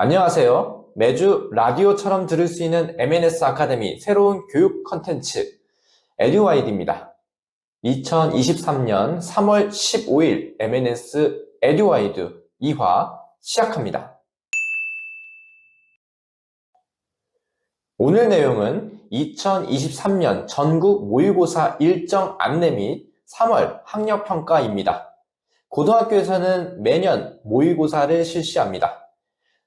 안녕하세요. 매주 라디오처럼 들을 수 있는 M&S 아카데미 새로운 교육 컨텐츠 에듀와이드입니다. 2023년 3월 15일 M&S 에듀와이드 2화 시작합니다. 오늘 내용은 2023년 전국 모의고사 일정 안내 및 3월 학력평가입니다. 고등학교에서는 매년 모의고사를 실시합니다.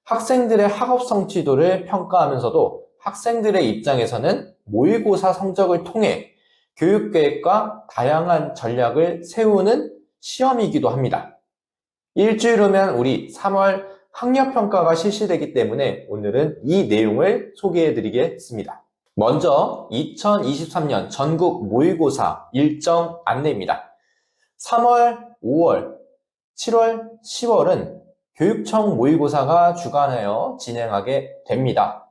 학생들의 학업 성취도를 평가하면서도 학생들의 입장에서는 모의고사 성적을 통해 교육계획과 다양한 전략을 세우는 시험이기도 합니다. 일주일 후면 우리 3월 학력평가가 실시되기 때문에 오늘은 이 내용을 소개해 드리겠습니다. 먼저 2023년 전국 모의고사 일정 안내입니다. 3월, 5월, 7월, 10월은 교육청 모의고사가 주관하여 진행하게 됩니다.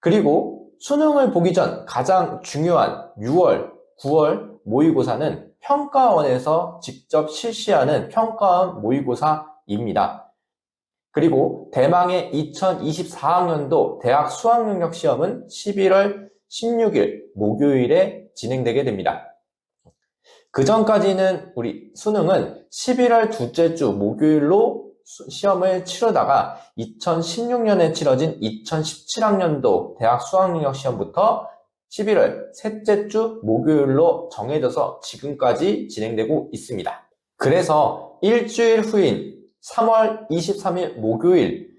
그리고 수능을 보기 전 가장 중요한 6월, 9월 모의고사는 평가원에서 직접 실시하는 평가원 모의고사입니다. 그리고 대망의 2024학년도 대학 수학능력시험은 11월 16일 목요일에 진행되게 됩니다. 그 전까지는 우리 수능은 11월 둘째 주 목요일로 시험을 치르다가 2016년에 치러진 2017학년도 대학 수학능력시험부터 11월 셋째 주 목요일로 정해져서 지금까지 진행되고 있습니다. 그래서 일주일 후인 3월 23일 목요일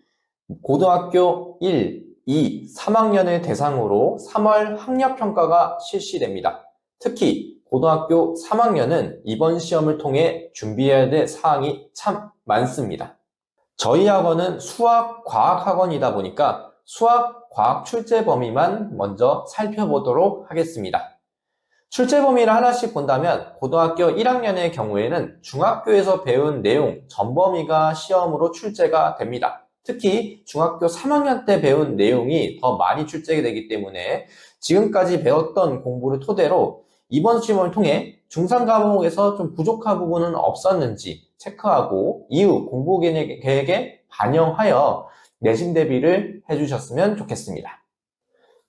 고등학교 1, 2, 3학년을 대상으로 3월 학력평가가 실시됩니다. 특히 고등학교 3학년은 이번 시험을 통해 준비해야 될 사항이 참 많습니다. 저희 학원은 수학, 과학 학원이다 보니까 수학, 과학 출제 범위만 먼저 살펴보도록 하겠습니다. 출제 범위를 하나씩 본다면 고등학교 1학년의 경우에는 중학교에서 배운 내용 전 범위가 시험으로 출제가 됩니다. 특히 중학교 3학년 때 배운 내용이 더 많이 출제되기 때문에 지금까지 배웠던 공부를 토대로 이번 시험을 통해 중3 과목에서 좀 부족한 부분은 없었는지 체크하고 이후 공부 계획에 반영하여 내신 대비를 해주셨으면 좋겠습니다.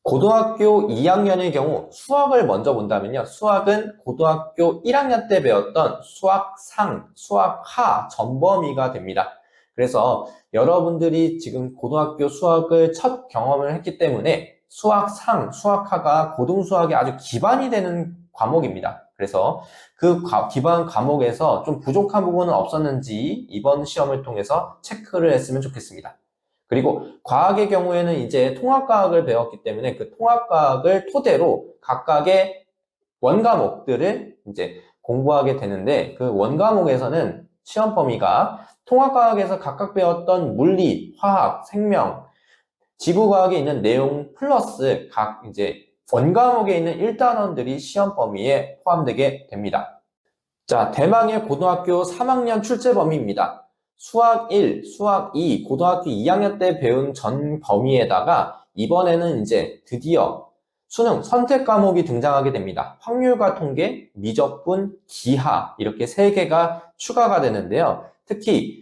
고등학교 2학년의 경우 수학을 먼저 본다면요. 수학은 고등학교 1학년 때 배웠던 수학상, 수학하 전범위가 됩니다. 그래서 여러분들이 지금 고등학교 수학을 첫 경험을 했기 때문에 수학상, 수학하가 고등수학의 아주 기반이 되는 과목입니다. 그래서 그 기반 과목에서 좀 부족한 부분은 없었는지 이번 시험을 통해서 체크를 했으면 좋겠습니다. 그리고 과학의 경우에는 이제 통합과학을 배웠기 때문에 그 통합과학을 토대로 각각의 원과목들을 이제 공부하게 되는데 그 원과목에서는 시험 범위가 통합과학에서 각각 배웠던 물리, 화학, 생명, 지구과학에 있는 내용 플러스 각 이제 원과목에 있는 1단원들이 시험 범위에 포함되게 됩니다. 자, 대망의 고등학교 3학년 출제 범위입니다. 수학 1, 수학 2, 고등학교 2학년 때 배운 전 범위에다가 이번에는 이제 드디어 수능 선택 과목이 등장하게 됩니다. 확률과 통계, 미적분, 기하 이렇게 3개가 추가가 되는데요. 특히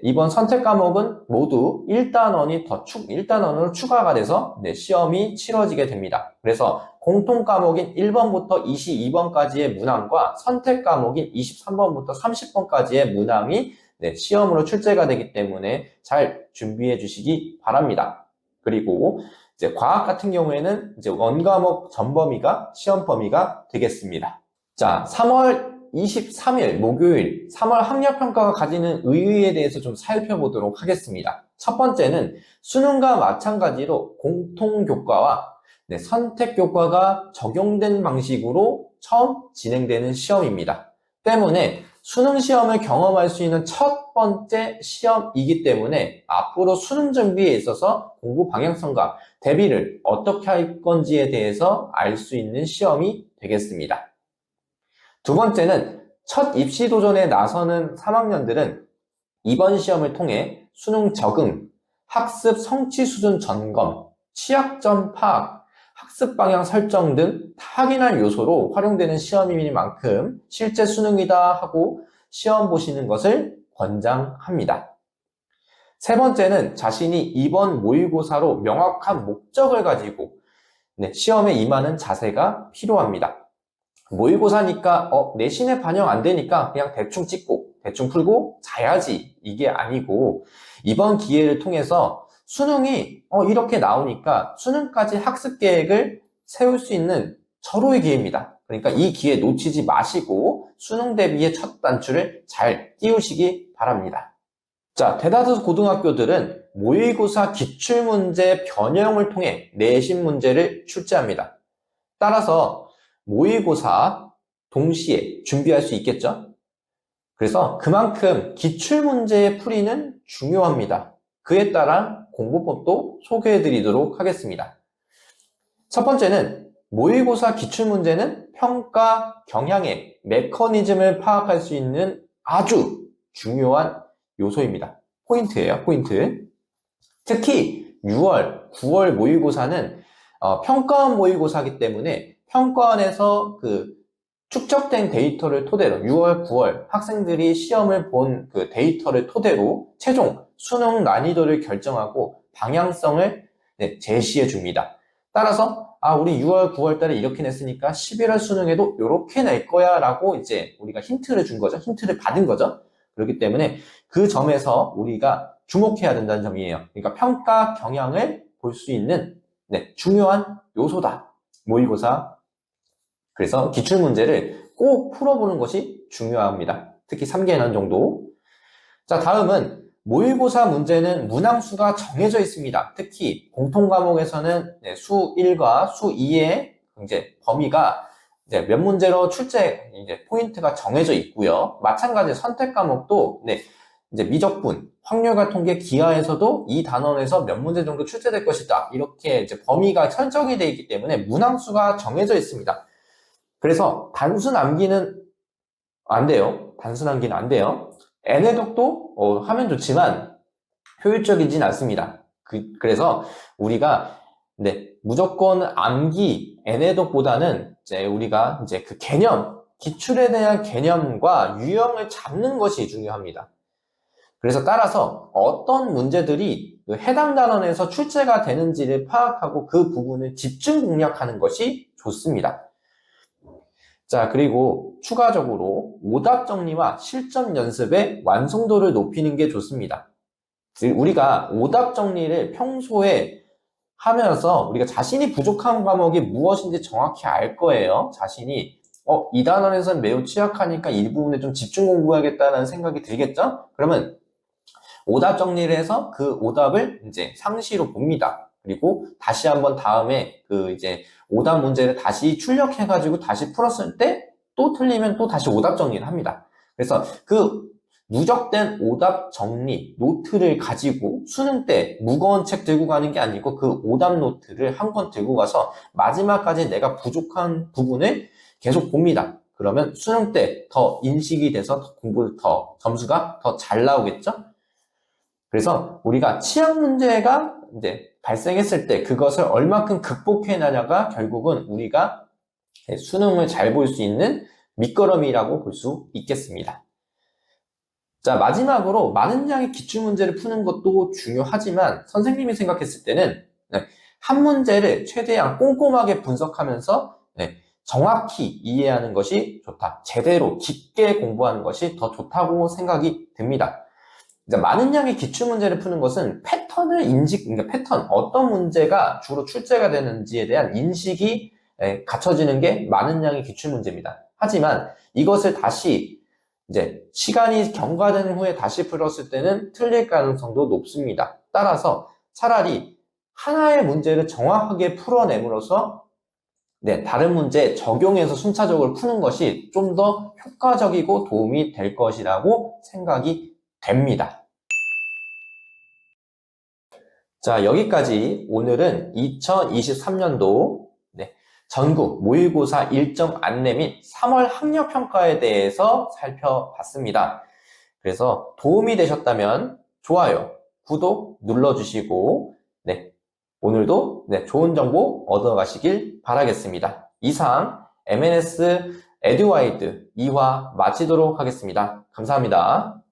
이번 선택 과목은 모두 1단원으로 추가가 돼서 시험이 치러지게 됩니다. 그래서 공통 과목인 1번부터 22번까지의 문항과 선택 과목인 23번부터 30번까지의 문항이 시험으로 출제가 되기 때문에 잘 준비해 주시기 바랍니다. 그리고 이제 과학 같은 경우에는 이제 원과목 전범위가 시험 범위가 되겠습니다. 자, 3월 23일 목요일 3월 학력평가가 가지는 의의에 대해서 좀 살펴보도록 하겠습니다. 첫 번째는 수능과 마찬가지로 공통교과와 선택교과가 적용된 방식으로 처음 진행되는 시험입니다. 때문에 수능 시험을 경험할 수 있는 첫 번째 시험이기 때문에 앞으로 수능 준비에 있어서 공부 방향성과 대비를 어떻게 할 건지에 대해서 알 수 있는 시험이 되겠습니다. 두 번째는 첫 입시 도전에 나서는 3학년들은 이번 시험을 통해 수능 적응, 학습 성취 수준 점검, 취약점 파악, 학습 방향 설정 등 확인할 요소로 활용되는 시험인 만큼 실제 수능이다 하고 시험 보시는 것을 권장합니다. 세 번째는 자신이 이번 모의고사로 명확한 목적을 가지고 시험에 임하는 자세가 필요합니다. 모의고사니까 내신에 반영 안 되니까 그냥 대충 찍고 대충 풀고 자야지, 이게 아니고 이번 기회를 통해서 수능이 이렇게 나오니까 수능까지 학습 계획을 세울 수 있는 절호의 기회입니다. 그러니까 이 기회 놓치지 마시고 수능 대비의 첫 단추를 잘 띄우시기 바랍니다. 자, 대다수 고등학교들은 모의고사 기출문제 변형을 통해 내신 문제를 출제합니다. 따라서 모의고사 동시에 준비할 수 있겠죠? 그래서 그만큼 기출문제의 풀이는 중요합니다. 그에 따라 공부법도 소개해 드리도록 하겠습니다. 첫 번째는 모의고사 기출문제는 평가 경향의 메커니즘을 파악할 수 있는 아주 중요한 요소입니다. 포인트예요, 포인트. 특히 6월, 9월 모의고사는 평가원 모의고사이기 때문에 평가원에서 축적된 데이터를 토대로 6월, 9월 학생들이 시험을 본 그 데이터를 토대로 최종 수능 난이도를 결정하고 방향성을 제시해 줍니다. 따라서 우리 6월, 9월 달에 이렇게 냈으니까 11월 수능에도 이렇게 낼 거야 라고 이제 우리가 힌트를 준 거죠. 힌트를 받은 거죠. 그렇기 때문에 그 점에서 우리가 주목해야 된다는 점이에요. 그러니까 평가 경향을 볼 수 있는 중요한 요소다. 모의고사. 그래서 기출문제를 꼭 풀어보는 것이 중요합니다. 특히 3개년 정도. 자, 다음은 모의고사 문제는 문항수가 정해져 있습니다. 특히 공통과목에서는 수 1과 수 2의 이제 범위가 몇 문제로 출제 포인트가 정해져 있고요. 마찬가지 선택 과목도 이제 미적분, 확률과 통계, 기하에서도 이 단원에서 몇 문제 정도 출제될 것이다. 이렇게 이제 범위가 설정이 되어 있기 때문에 문항수가 정해져 있습니다. 그래서 단순 암기는 안 돼요. 단순 암기는 안 돼요. N해독도 하면 좋지만 효율적이진 않습니다. 그래서 우리가 무조건 암기 N해독보다는 우리가 그 개념, 기출에 대한 개념과 유형을 잡는 것이 중요합니다. 그래서 따라서 어떤 문제들이 해당 단원에서 출제가 되는지를 파악하고 그 부분을 집중 공략하는 것이 좋습니다. 자, 그리고 추가적으로 오답 정리와 실전 연습의 완성도를 높이는 게 좋습니다. 우리가 오답 정리를 평소에 하면서 우리가 자신이 부족한 과목이 무엇인지 정확히 알 거예요. 자신이 이 단원에서는 매우 취약하니까 이 부분에 좀 집중 공부해야겠다는 생각이 들겠죠? 그러면 오답 정리를 해서 그 오답을 이제 상시로 봅니다. 그리고 다시 한번 다음에 오답 문제를 다시 출력해가지고 다시 풀었을 때 또 틀리면 또 다시 오답 정리를 합니다. 그래서 그 누적된 오답 정리 노트를 가지고 수능 때 무거운 책 들고 가는 게 아니고 그 오답 노트를 한 권 들고 가서 마지막까지 내가 부족한 부분을 계속 봅니다. 그러면 수능 때 더 인식이 돼서 점수가 더 잘 나오겠죠? 그래서 우리가 치약 문제가 발생했을 때 그것을 얼마큼 극복해내냐가 결국은 우리가 수능을 잘 볼 수 있는 밑거름이라고 볼 수 있겠습니다. 자, 마지막으로 많은 양의 기출문제를 푸는 것도 중요하지만 선생님이 생각했을 때는 한 문제를 최대한 꼼꼼하게 분석하면서 정확히 이해하는 것이 좋다. 제대로 깊게 공부하는 것이 더 좋다고 생각이 듭니다. 많은 양의 기출문제를 푸는 것은 패턴을 그러니까 패턴, 어떤 문제가 주로 출제가 되는지에 대한 인식이 갖춰지는 게 많은 양의 기출문제입니다. 하지만 이것을 다시 시간이 경과된 후에 다시 풀었을 때는 틀릴 가능성도 높습니다. 따라서 차라리 하나의 문제를 정확하게 풀어냄으로써 다른 문제에 적용해서 순차적으로 푸는 것이 좀 더 효과적이고 도움이 될 것이라고 생각이 됩니다. 자, 여기까지 오늘은 2023년도 전국 모의고사 일정 안내 및 3월 학력평가에 대해서 살펴봤습니다. 그래서 도움이 되셨다면 좋아요, 구독 눌러주시고 오늘도 좋은 정보 얻어가시길 바라겠습니다. 이상 MNS 에듀와이드 2화 마치도록 하겠습니다. 감사합니다.